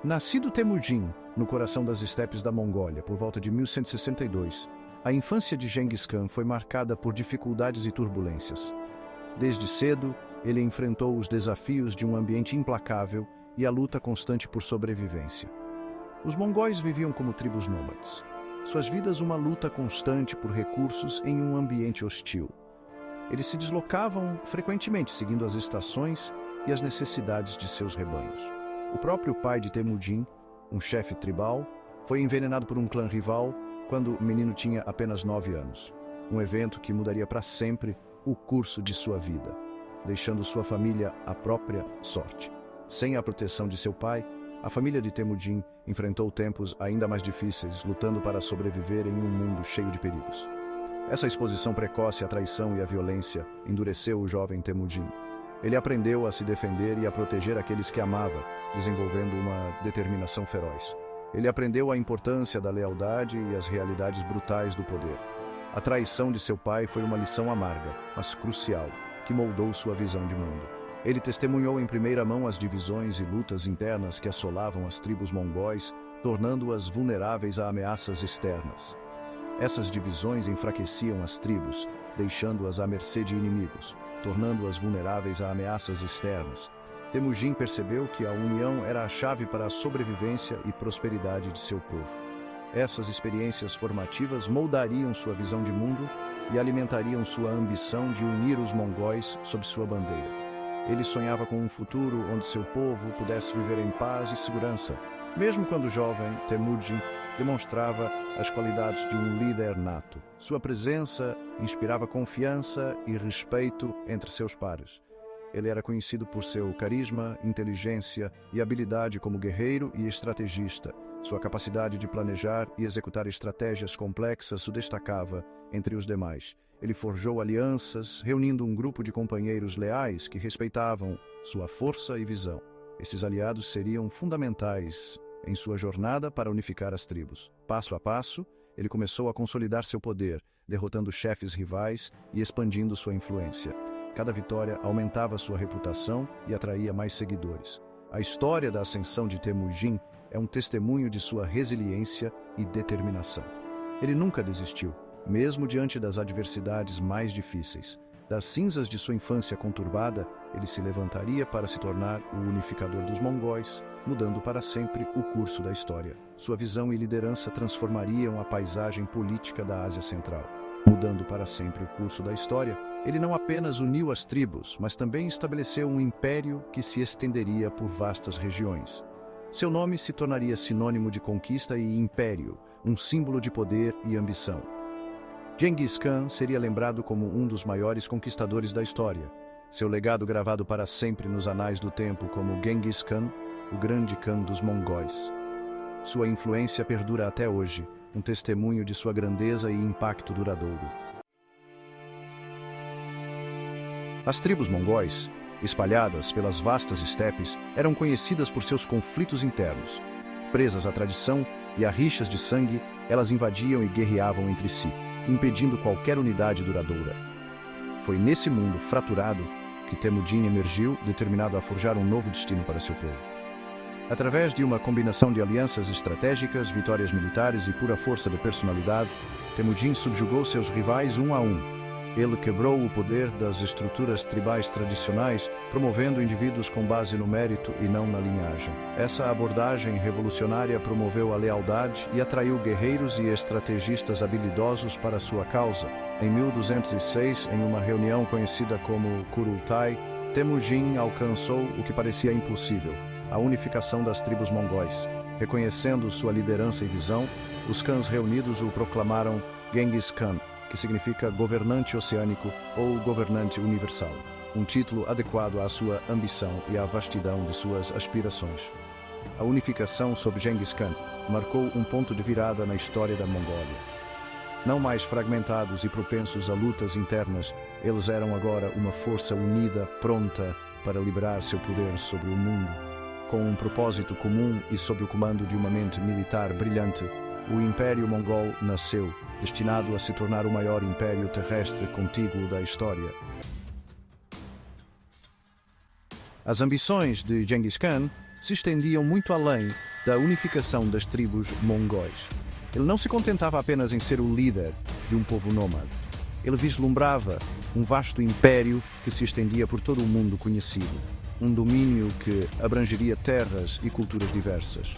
Nascido Temujin, no coração das estepes da Mongólia, por volta de 1162, a infância de Genghis Khan foi marcada por dificuldades e turbulências. Desde cedo, ele enfrentou os desafios de um ambiente implacável e a luta constante por sobrevivência. Os mongóis viviam como tribos nômades. Suas vidas uma luta constante por recursos em um ambiente hostil. Eles se deslocavam frequentemente, seguindo as estações e as necessidades de seus rebanhos. O próprio pai de Temujin, um chefe tribal, foi envenenado por um clã rival quando o menino tinha apenas 9 anos. Um evento que mudaria para sempre o curso de sua vida, deixando sua família à própria sorte. Sem a proteção de seu pai, a família de Temujin enfrentou tempos ainda mais difíceis, lutando para sobreviver em um mundo cheio de perigos. Essa exposição precoce à traição e à violência endureceu o jovem Temujin. Ele aprendeu a se defender e a proteger aqueles que amava, desenvolvendo uma determinação feroz. Ele aprendeu a importância da lealdade e as realidades brutais do poder. A traição de seu pai foi uma lição amarga, mas crucial, que moldou sua visão de mundo. Ele testemunhou em primeira mão as divisões e lutas internas que assolavam as tribos mongóis, tornando-as vulneráveis a ameaças externas. Essas divisões enfraqueciam as tribos, deixando-as à mercê de inimigos, tornando-as vulneráveis a ameaças externas. Temujin percebeu que a união era a chave para a sobrevivência e prosperidade de seu povo. Essas experiências formativas moldariam sua visão de mundo e alimentariam sua ambição de unir os mongóis sob sua bandeira. Ele sonhava com um futuro onde seu povo pudesse viver em paz e segurança. Mesmo quando jovem, Temujin demonstrava as qualidades de um líder nato. Sua presença inspirava confiança e respeito entre seus pares. Ele era conhecido por seu carisma, inteligência e habilidade como guerreiro e estrategista. Sua capacidade de planejar e executar estratégias complexas o destacava entre os demais. Ele forjou alianças, reunindo um grupo de companheiros leais que respeitavam sua força e visão. Esses aliados seriam fundamentais em sua jornada para unificar as tribos. Passo a passo, ele começou a consolidar seu poder, derrotando chefes rivais e expandindo sua influência. Cada vitória aumentava sua reputação e atraía mais seguidores. A história da ascensão de Temujin é um testemunho de sua resiliência e determinação. Ele nunca desistiu, mesmo diante das adversidades mais difíceis. Das cinzas de sua infância conturbada, ele se levantaria para se tornar o unificador dos mongóis, mudando para sempre o curso da história. Sua visão e liderança transformariam a paisagem política da Ásia Central. Mudando para sempre o curso da história, ele não apenas uniu as tribos, mas também estabeleceu um império que se estenderia por vastas regiões. Seu nome se tornaria sinônimo de conquista e império, um símbolo de poder e ambição. Genghis Khan seria lembrado como um dos maiores conquistadores da história. Seu legado gravado para sempre nos anais do tempo como Genghis Khan, o grande Khan dos mongóis. Sua influência perdura até hoje, um testemunho de sua grandeza e impacto duradouro. As tribos mongóis, espalhadas pelas vastas estepes, eram conhecidas por seus conflitos internos. Presas à tradição e a rixas de sangue, elas invadiam e guerreavam entre si, impedindo qualquer unidade duradoura. Foi nesse mundo fraturado que Temujin emergiu, determinado a forjar um novo destino para seu povo. Através de uma combinação de alianças estratégicas, vitórias militares e pura força de personalidade, Temujin subjugou seus rivais um a um. Ele quebrou o poder das estruturas tribais tradicionais, promovendo indivíduos com base no mérito e não na linhagem. Essa abordagem revolucionária promoveu a lealdade e atraiu guerreiros e estrategistas habilidosos para sua causa. Em 1206, em uma reunião conhecida como Kurultai, Temujin alcançou o que parecia impossível: a unificação das tribos mongóis. Reconhecendo sua liderança e visão, os clãs reunidos o proclamaram Genghis Khan, que significa governante oceânico ou governante universal, um título adequado à sua ambição e à vastidão de suas aspirações. A unificação sob Genghis Khan marcou um ponto de virada na história da Mongólia. Não mais fragmentados e propensos a lutas internas, eles eram agora uma força unida, pronta para liberar seu poder sobre o mundo. Com um propósito comum e sob o comando de uma mente militar brilhante, o Império Mongol nasceu, destinado a se tornar o maior império terrestre contíguo da história. As ambições de Genghis Khan se estendiam muito além da unificação das tribos mongóis. Ele não se contentava apenas em ser o líder de um povo nômade. Ele vislumbrava um vasto império que se estendia por todo o mundo conhecido, um domínio que abrangeria terras e culturas diversas.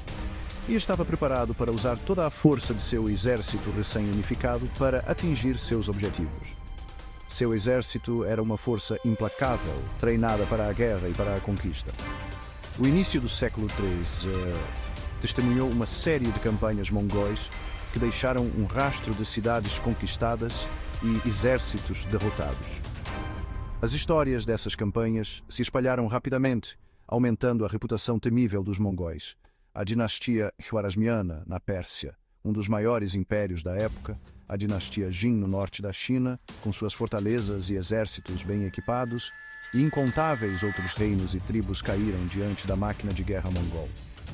E estava preparado para usar toda a força de seu exército recém-unificado para atingir seus objetivos. Seu exército era uma força implacável, treinada para a guerra e para a conquista. O início do século III testemunhou uma série de campanhas mongóis que deixaram um rastro de cidades conquistadas e exércitos derrotados. As histórias dessas campanhas se espalharam rapidamente, aumentando a reputação temível dos mongóis. A dinastia Khwarasmiana, na Pérsia, um dos maiores impérios da época, a dinastia Jin no norte da China, com suas fortalezas e exércitos bem equipados, e incontáveis outros reinos e tribos caíram diante da máquina de guerra mongol.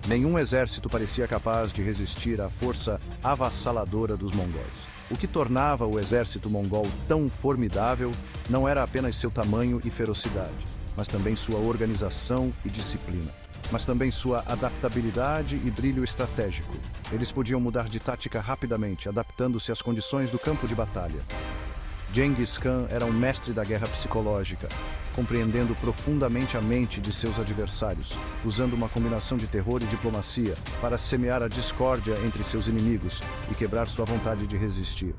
Nenhum exército parecia capaz de resistir à força avassaladora dos mongóis. O que tornava o exército mongol tão formidável não era apenas seu tamanho e ferocidade, mas também sua organização e disciplina, mas também sua adaptabilidade e brilho estratégico. Eles podiam mudar de tática rapidamente, adaptando-se às condições do campo de batalha. Genghis Khan era um mestre da guerra psicológica, compreendendo profundamente a mente de seus adversários, usando uma combinação de terror e diplomacia para semear a discórdia entre seus inimigos e quebrar sua vontade de resistir.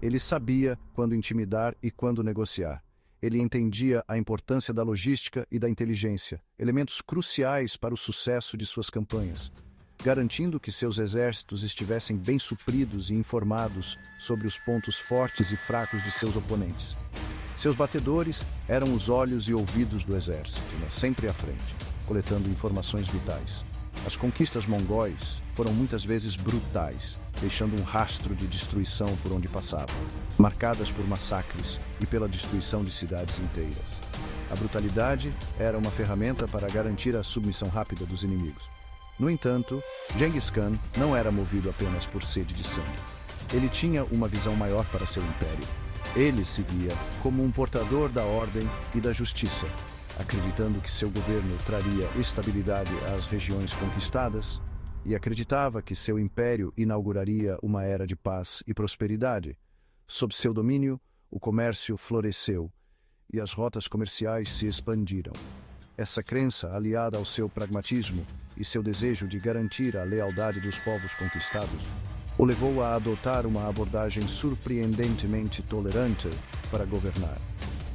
Ele sabia quando intimidar e quando negociar. Ele entendia a importância da logística e da inteligência, elementos cruciais para o sucesso de suas campanhas, garantindo que seus exércitos estivessem bem supridos e informados sobre os pontos fortes e fracos de seus oponentes. Seus batedores eram os olhos e ouvidos do exército, sempre à frente, coletando informações vitais. As conquistas mongóis foram muitas vezes brutais, deixando um rastro de destruição por onde passavam, marcadas por massacres e pela destruição de cidades inteiras. A brutalidade era uma ferramenta para garantir a submissão rápida dos inimigos. No entanto, Genghis Khan não era movido apenas por sede de sangue. Ele tinha uma visão maior para seu império. Ele se via como um portador da ordem e da justiça, acreditando que seu governo traria estabilidade às regiões conquistadas, e acreditava que seu império inauguraria uma era de paz e prosperidade. Sob seu domínio, o comércio floresceu e as rotas comerciais se expandiram. Essa crença, aliada ao seu pragmatismo e seu desejo de garantir a lealdade dos povos conquistados, o levou a adotar uma abordagem surpreendentemente tolerante para governar.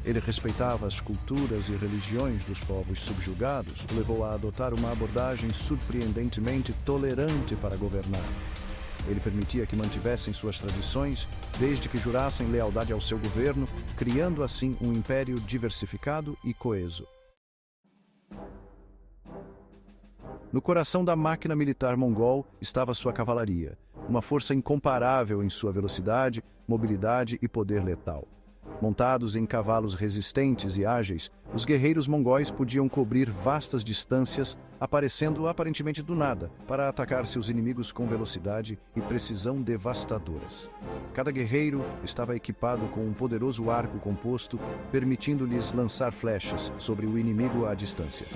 Ele respeitava as culturas e religiões dos povos subjugados, o levou a adotar uma abordagem surpreendentemente tolerante para governar. Ele permitia que mantivessem suas tradições, desde que jurassem lealdade ao seu governo, criando assim um império diversificado e coeso. No coração da máquina militar mongol estava sua cavalaria, uma força incomparável em sua velocidade, mobilidade e poder letal. Montados em cavalos resistentes e ágeis, os guerreiros mongóis podiam cobrir vastas distâncias, aparecendo aparentemente do nada, para atacar seus inimigos com velocidade e precisão devastadoras. Cada guerreiro estava equipado com um poderoso arco composto, permitindo-lhes lançar flechas sobre o inimigo à distância.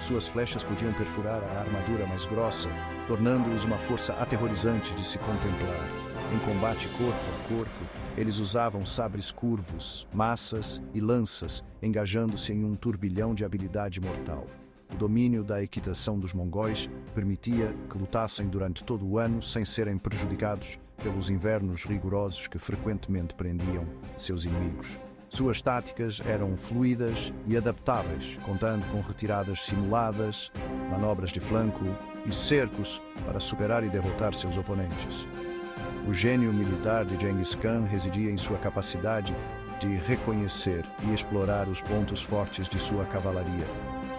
Suas flechas podiam perfurar a armadura mais grossa, tornando-os uma força aterrorizante de se contemplar. Em combate corpo a corpo, eles usavam sabres curvos, maças e lanças, engajando-se em um turbilhão de habilidade mortal. O domínio da equitação dos mongóis permitia que lutassem durante todo o ano sem serem prejudicados pelos invernos rigorosos que frequentemente prendiam seus inimigos. Suas táticas eram fluídas e adaptáveis, contando com retiradas simuladas, manobras de flanco e cercos para superar e derrotar seus oponentes. O gênio militar de Genghis Khan residia em sua capacidade de reconhecer e explorar os pontos fortes de sua cavalaria.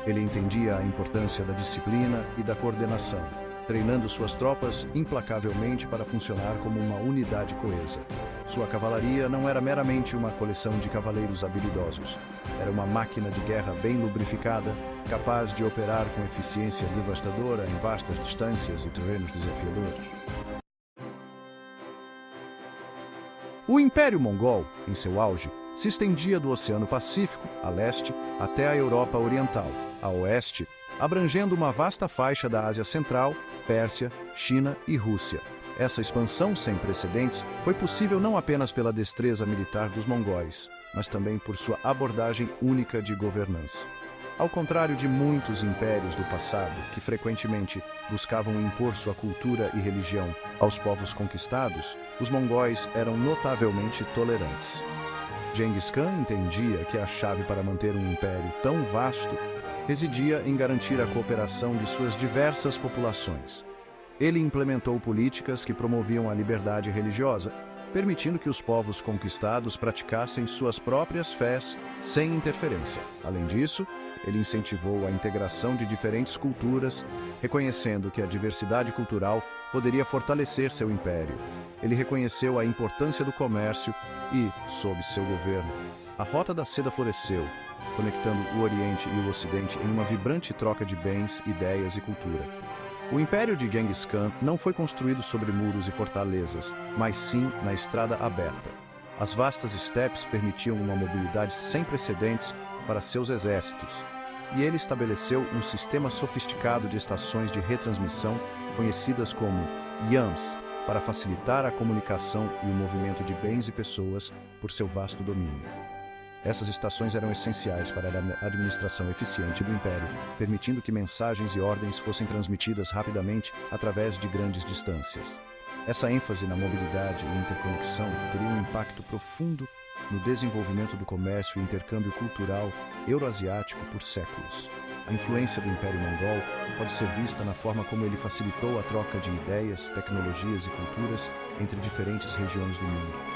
Ele entendia a importância da disciplina e da coordenação, treinando suas tropas implacavelmente para funcionar como uma unidade coesa. Sua cavalaria não era meramente uma coleção de cavaleiros habilidosos. Era uma máquina de guerra bem lubrificada, capaz de operar com eficiência devastadora em vastas distâncias e terrenos desafiadores. O Império Mongol, em seu auge, se estendia do Oceano Pacífico, a leste, até a Europa Oriental, a oeste, abrangendo uma vasta faixa da Ásia Central, Pérsia, China e Rússia. Essa expansão sem precedentes foi possível não apenas pela destreza militar dos mongóis, mas também por sua abordagem única de governança. Ao contrário de muitos impérios do passado, que frequentemente buscavam impor sua cultura e religião aos povos conquistados, os mongóis eram notavelmente tolerantes. Gengis Khan entendia que a chave para manter um império tão vasto residia em garantir a cooperação de suas diversas populações. Ele implementou políticas que promoviam a liberdade religiosa, permitindo que os povos conquistados praticassem suas próprias fés sem interferência. Além disso, ele incentivou a integração de diferentes culturas, reconhecendo que a diversidade cultural poderia fortalecer seu império. Ele reconheceu a importância do comércio e, sob seu governo, a Rota da Seda floresceu, conectando o Oriente e o Ocidente em uma vibrante troca de bens, ideias e cultura. O Império de Gengis Khan não foi construído sobre muros e fortalezas, mas sim na estrada aberta. As vastas estepes permitiam uma mobilidade sem precedentes para seus exércitos, e ele estabeleceu um sistema sofisticado de estações de retransmissão, conhecidas como yams, para facilitar a comunicação e o movimento de bens e pessoas por seu vasto domínio. Essas estações eram essenciais para a administração eficiente do Império, permitindo que mensagens e ordens fossem transmitidas rapidamente através de grandes distâncias. Essa ênfase na mobilidade e interconexão teria um impacto profundo no desenvolvimento do comércio e intercâmbio cultural euroasiático por séculos. A influência do Império Mongol pode ser vista na forma como ele facilitou a troca de ideias, tecnologias e culturas entre diferentes regiões do mundo.